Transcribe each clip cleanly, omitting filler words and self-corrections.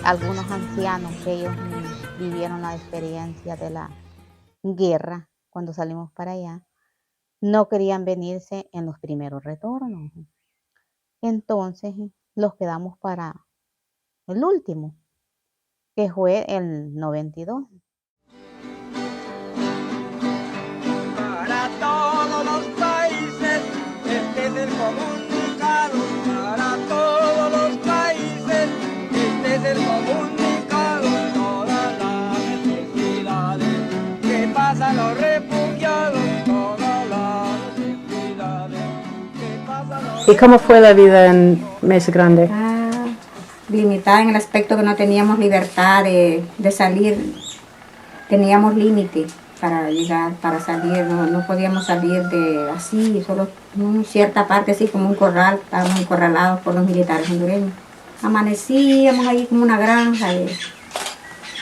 algunos ancianos que ellos vivieron la experiencia de la guerra cuando salimos para allá, no querían venirse en los primeros retornos. Entonces, los quedamos para el último, que fue el 92. Para todos los países, este es el comunicado. Para todos los países, este es el comunicado. Todas las necesidades que pasan los refugiados. Todas las necesidades que pasan los ¿Y cómo fue la vida en Mesa Grande? Limitada en el aspecto que no teníamos libertad de salir, teníamos límite para llegar, para salir, no podíamos salir de así, solo en cierta parte, así como un corral, estábamos encorralados por los militares hondureños. Amanecíamos ahí como una granja.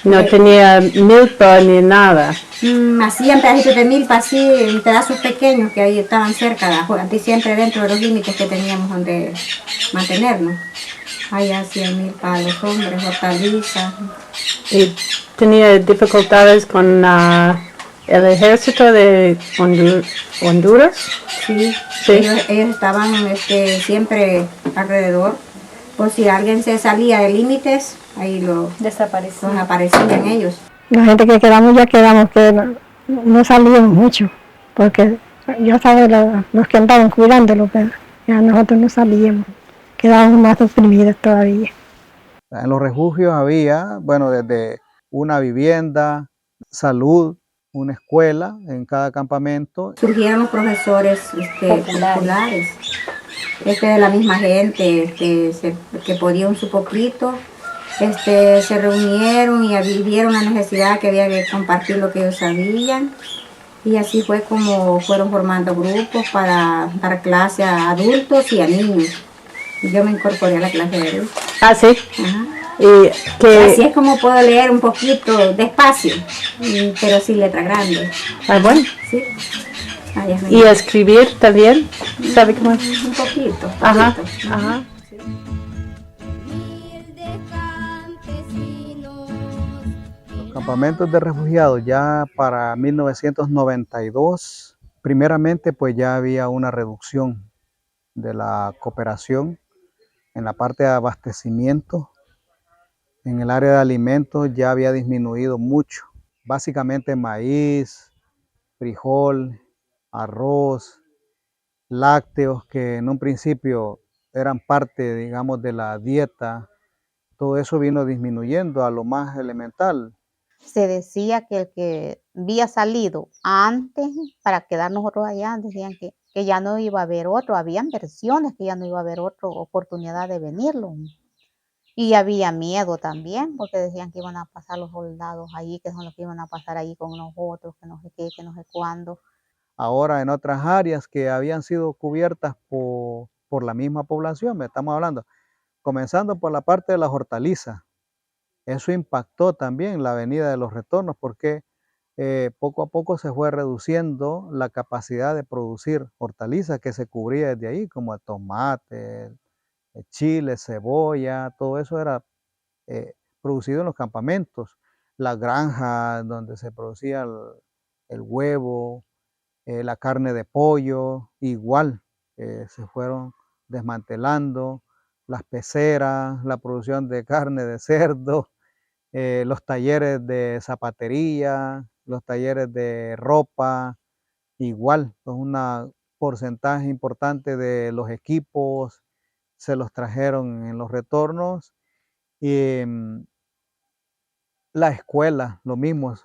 No tenía milpa ni nada. Hacían pedacitos de milpa así, en pedazos pequeños que ahí estaban cerca, siempre dentro de los límites que teníamos donde mantenernos. Ahí hacían milpa a los hombres, hortalizas. ¿Y tenía dificultades con el ejército de Honduras? Sí, Sí. ellos estaban siempre alrededor. Por si alguien se salía de límites, ahí los aparecían ellos. La gente que quedamos ya quedamos, que no salíamos mucho, porque ya sabes, los que andaban cuidándolo, pero ya nosotros no salíamos, quedábamos más oprimidos todavía. En los refugios había, bueno, desde una vivienda, salud, una escuela en cada campamento. Surgieron los profesores populares, de la misma gente, que podían su poquito, se reunieron y vivieron la necesidad que había de compartir lo que ellos sabían. Y así fue como fueron formando grupos para dar clase a adultos y a niños. Y yo me incorporé a la clase de adultos. Ah, sí. Ajá. Y Así es como puedo leer un poquito despacio, pero sin letra grande. Ah, bueno. Sí. ¿Y escribir también? ¿Sabe cómo? Un poquito. Ajá, ajá. Los campamentos de refugiados ya para 1992, primeramente pues ya había una reducción de la cooperación en la parte de abastecimiento. En el área de alimentos ya había disminuido mucho, básicamente maíz, frijol, arroz, lácteos, que en un principio eran parte, digamos, de la dieta. Todo eso vino disminuyendo a lo más elemental. Se decía que el que había salido antes para quedar nosotros allá, decían que ya no iba a haber otro, habían versiones que ya no iba a haber otra oportunidad de venirlo. Y había miedo también, porque decían que iban a pasar los soldados allí, que son los que iban a pasar allí con nosotros, que no sé qué, que no sé cuándo. Ahora en otras áreas que habían sido cubiertas por la misma población, me estamos hablando, comenzando por la parte de las hortalizas. Eso impactó también la venida de los retornos porque poco a poco se fue reduciendo la capacidad de producir hortalizas que se cubría desde ahí, como el tomate, el chile, cebolla, todo eso era producido en los campamentos. Las granjas donde se producía el huevo, la carne de pollo, igual se fueron desmantelando, las peceras, la producción de carne de cerdo, los talleres de zapatería, los talleres de ropa, igual, pues un porcentaje importante de los equipos se los trajeron en los retornos. Y la escuela, lo mismo,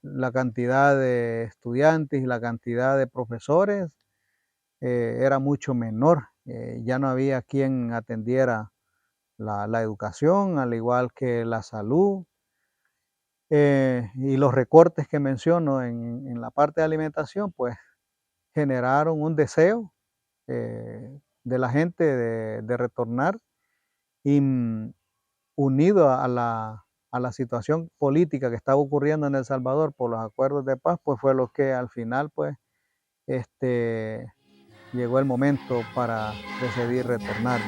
la cantidad de estudiantes y la cantidad de profesores era mucho menor. Ya no había quien atendiera la educación, al igual que la salud. Y los recortes que menciono en la parte de alimentación, pues generaron un deseo de la gente de retornar y unido a la situación política que estaba ocurriendo en El Salvador por los acuerdos de paz, pues fue lo que al final, pues, llegó el momento para decidir retornar.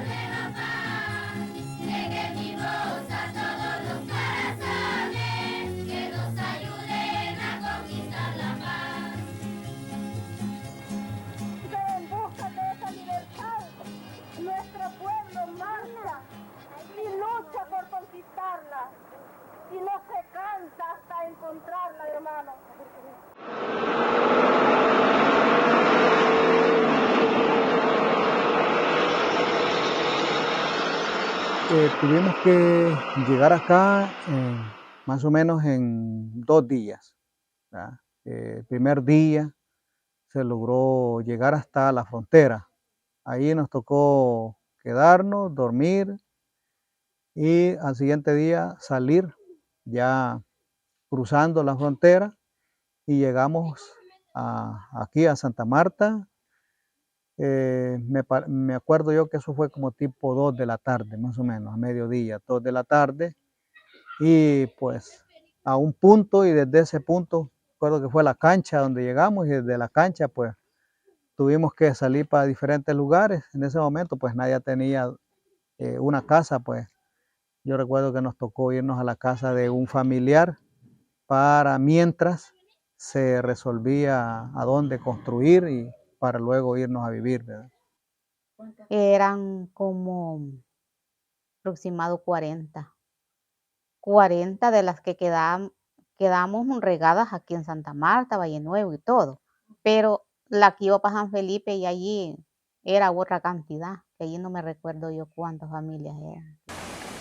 tuvimos que llegar acá más o menos en 2 días, ¿verdad? El primer día se logró llegar hasta la frontera. Ahí nos tocó quedarnos, dormir y al siguiente día salir ya cruzando la frontera y llegamos aquí a Santa Marta. Me acuerdo yo que eso fue como tipo 2 de la tarde, más o menos, a mediodía, 2 de la tarde. Y pues a un punto, y desde ese punto, recuerdo que fue la cancha donde llegamos, y desde la cancha pues tuvimos que salir para diferentes lugares. En ese momento pues nadie tenía una casa, pues yo recuerdo que nos tocó irnos a la casa de un familiar para mientras se resolvía a dónde construir y para luego irnos a vivir, ¿verdad? Eran como aproximado 40. 40 de las que quedamos regadas aquí en Santa Marta, Valle Nuevo y todo. Pero la que iba para San Felipe y allí era otra cantidad, que allí no me recuerdo yo cuántas familias eran.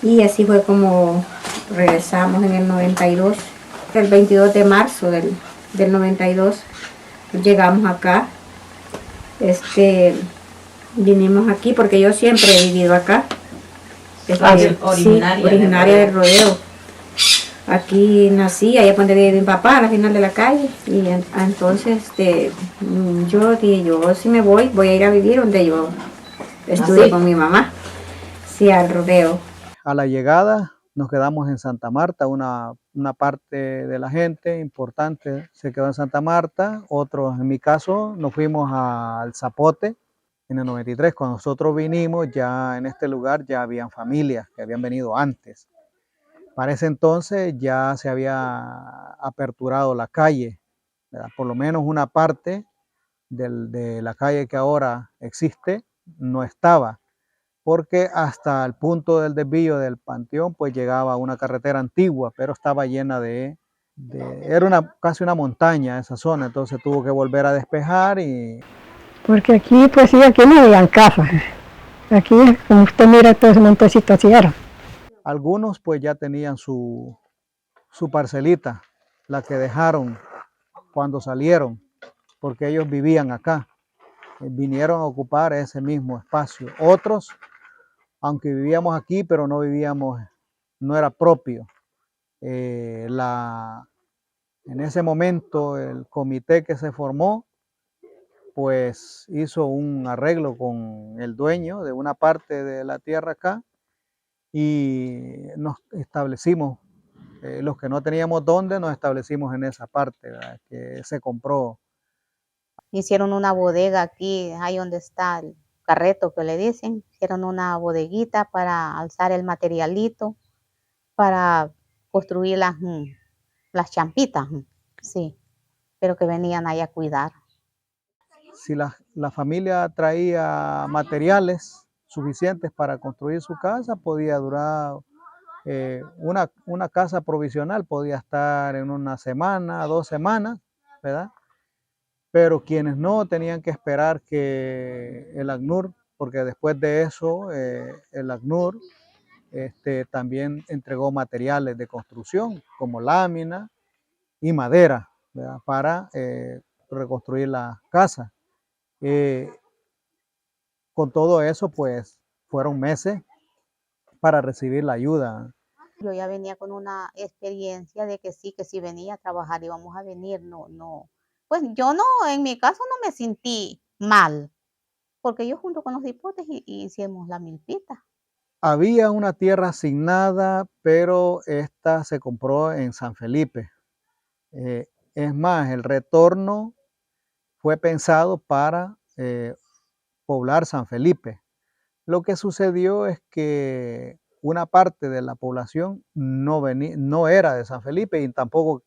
Y así fue como regresamos en el 92, el 22 de marzo del 92, llegamos acá. Vinimos aquí porque yo siempre he vivido acá. Originaria del Rodeo. Aquí nací, allá donde vive mi papá, al final de la calle. Y entonces yo dije, yo si me voy a ir a vivir donde yo estuve con mi mamá. Sí, al Rodeo. A la llegada nos quedamos en Santa Marta, una parte de la gente importante se quedó en Santa Marta, otros, en mi caso, nos fuimos al Zapote en el 93. Cuando nosotros vinimos, ya en este lugar ya habían familias que habían venido antes. Para ese entonces ya se había aperturado la calle, ¿verdad? Por lo menos una parte de la calle que ahora existe no estaba, porque hasta el punto del desvío del Panteón pues llegaba una carretera antigua, pero estaba llena era casi una montaña esa zona, entonces tuvo que volver a despejar. Porque aquí, pues sí, aquí no habían casas. Aquí, como usted mira, todo ese montecito así era. Algunos pues ya tenían su parcelita, la que dejaron cuando salieron, porque ellos vivían acá, vinieron a ocupar ese mismo espacio. Otros, aunque vivíamos aquí, pero no era propio. En ese momento el comité que se formó, pues hizo un arreglo con el dueño de una parte de la tierra acá y nos establecimos, los que no teníamos dónde, nos establecimos en esa parte, ¿verdad? Que se compró. Hicieron una bodega aquí, ahí donde está el carreto que le dicen. Hicieron una bodeguita para alzar el materialito, para construir las champitas, sí, pero que venían ahí a cuidar. Si la familia traía materiales suficientes para construir su casa, podía durar, una casa provisional podía estar en una semana, 2 semanas, ¿verdad? Pero quienes no tenían que esperar que el ACNUR, porque después de eso el ACNUR también entregó materiales de construcción como lámina y madera, ¿verdad? Para reconstruir la casa. Con todo eso, pues fueron meses para recibir la ayuda. Yo ya venía con una experiencia de que si venía a trabajar íbamos a venir, no. Pues yo no, en mi caso no me sentí mal, porque yo junto con los hipotes hicimos la milpita. Había una tierra asignada, pero esta se compró en San Felipe. Es más, el retorno fue pensado para poblar San Felipe. Lo que sucedió es que una parte de la población no era de San Felipe y tampoco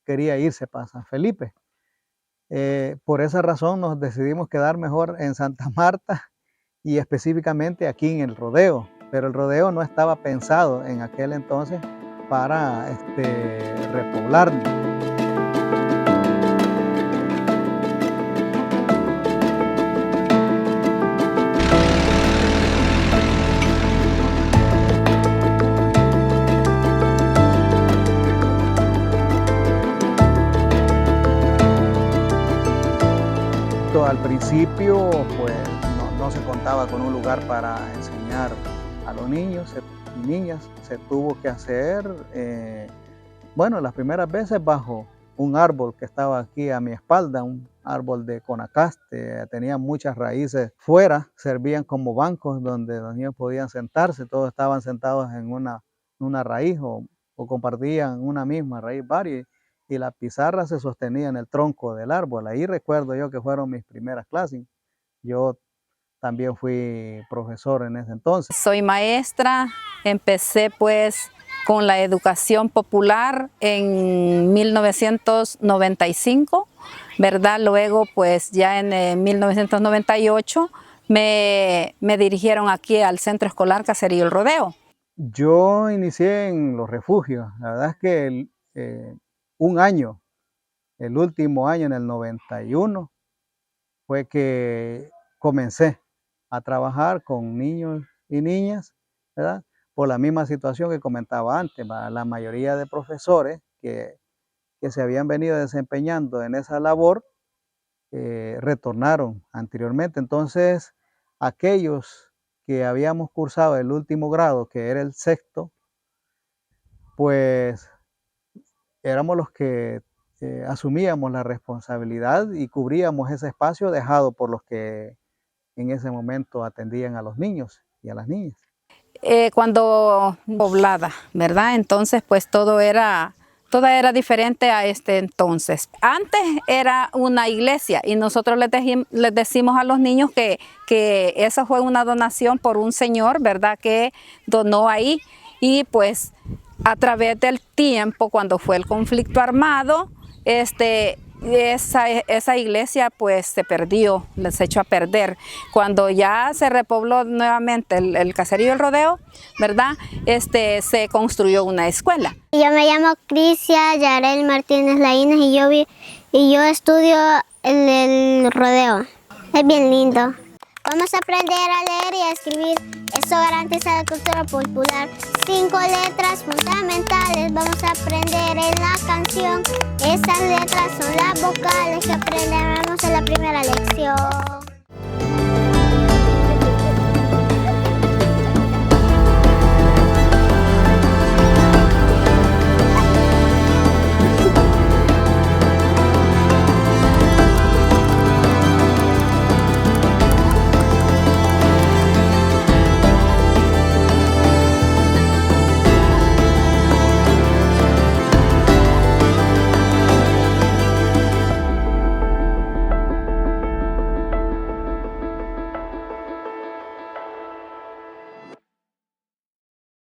quería irse para San Felipe. Por esa razón nos decidimos quedar mejor en Santa Marta y específicamente aquí en el Rodeo. Pero el Rodeo no estaba pensado en aquel entonces para repoblarnos. principio pues no se contaba con un lugar para enseñar a los niños y niñas. Se tuvo que hacer, bueno, las primeras veces bajo un árbol que estaba aquí a mi espalda, un árbol de conacaste, tenía muchas raíces fuera, servían como bancos donde los niños podían sentarse, todos estaban sentados en una raíz o compartían una misma raíz varias, y la pizarra se sostenía en el tronco del árbol. Ahí recuerdo yo que fueron mis primeras clases. Yo también fui profesor en ese entonces. Soy maestra, empecé pues con la educación popular en 1995, ¿verdad? Luego pues ya en 1998 me dirigieron aquí al Centro Escolar Caserío El Rodeo. Yo inicié en los refugios. La verdad es que un año, el último año en el 91, fue que comencé a trabajar con niños y niñas, ¿verdad? Por la misma situación que comentaba antes, la mayoría de profesores que se habían venido desempeñando en esa labor retornaron anteriormente. Entonces, aquellos que habíamos cursado el último grado, que era el sexto, pues éramos los que asumíamos la responsabilidad y cubríamos ese espacio dejado por los que en ese momento atendían a los niños y a las niñas. Cuando poblada, ¿verdad? Entonces, pues todo era diferente a este entonces. Antes era una iglesia y nosotros les decimos a los niños que esa fue una donación por un señor, ¿verdad? Que donó ahí, y pues a través del tiempo, cuando fue el conflicto armado, esa iglesia pues se perdió, se echó a perder. Cuando ya se repobló nuevamente el Caserío El Rodeo, ¿verdad? Se construyó una escuela. Yo me llamo Crisia Yarel Martínez Laínez y yo estudio en el Rodeo. Es bien lindo. Vamos a aprender a leer y a escribir. Eso garantiza la cultura popular. 5 letras fundamentales vamos a aprender en la canción. Esas letras son las vocales que aprenderemos en la primera lección.